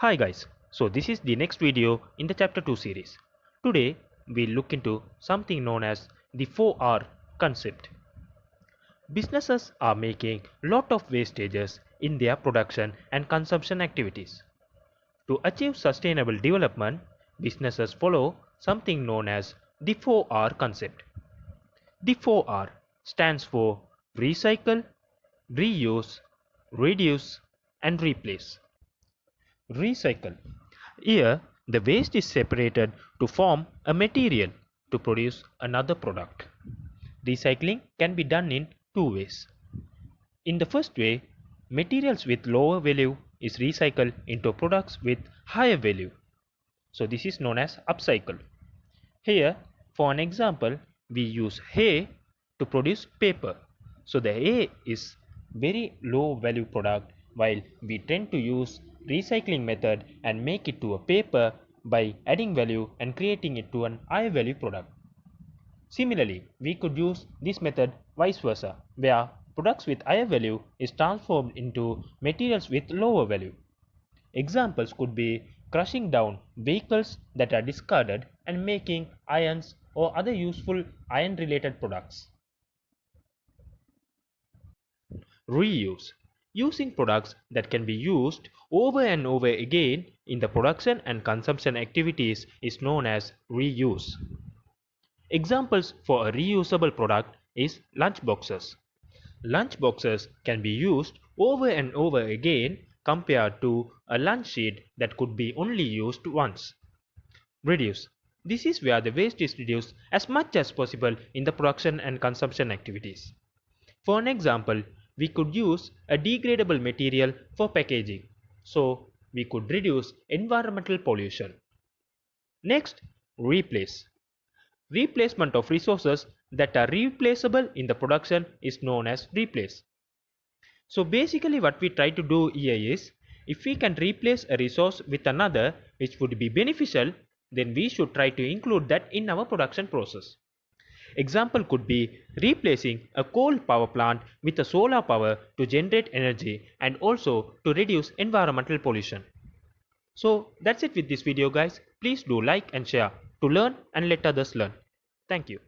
Hi guys, so this is the next video in the chapter 2 series. Today we'll look into something known as the 4R concept. Businesses are making lot of wastages in their production and consumption activities. To achieve sustainable development, businesses follow something known as the 4R concept. The 4R stands for recycle, reuse, reduce and replace. Recycle. Here, the waste is separated to form a material to produce another product. Recycling can be done in two ways. In the first way, materials with lower value is recycled into products with higher value. So this is known as upcycle. Here, for an example, we use hay to produce paper. So the hay is very low value product, while we tend to use recycling method and make it to a paper by adding value and creating it to an high value product. Similarly, we could use this method vice versa, where products with higher value is transformed into materials with lower value. Examples could be crushing down vehicles that are discarded and making irons or other useful iron related products. Reuse. Using products that can be used over and over again in the production and consumption activities is known as reuse. Examples for a reusable product is lunch boxes. Lunch boxes can be used over and over again compared to a lunch sheet that could be only used once. Reduce. This is where the waste is reduced as much as possible in the production and consumption activities. For an example, we could use a degradable material for packaging, so we could reduce environmental pollution. Next, replace. Replacement of resources that are replaceable in the production is known as replace. So basically what we try to do here is, if we can replace a resource with another which would be beneficial, then we should try to include that in our production process. Example could be replacing a coal power plant with a solar power to generate energy and also to reduce environmental pollution. So that's it with this video guys. Please do like and share to learn and let others learn. Thank you.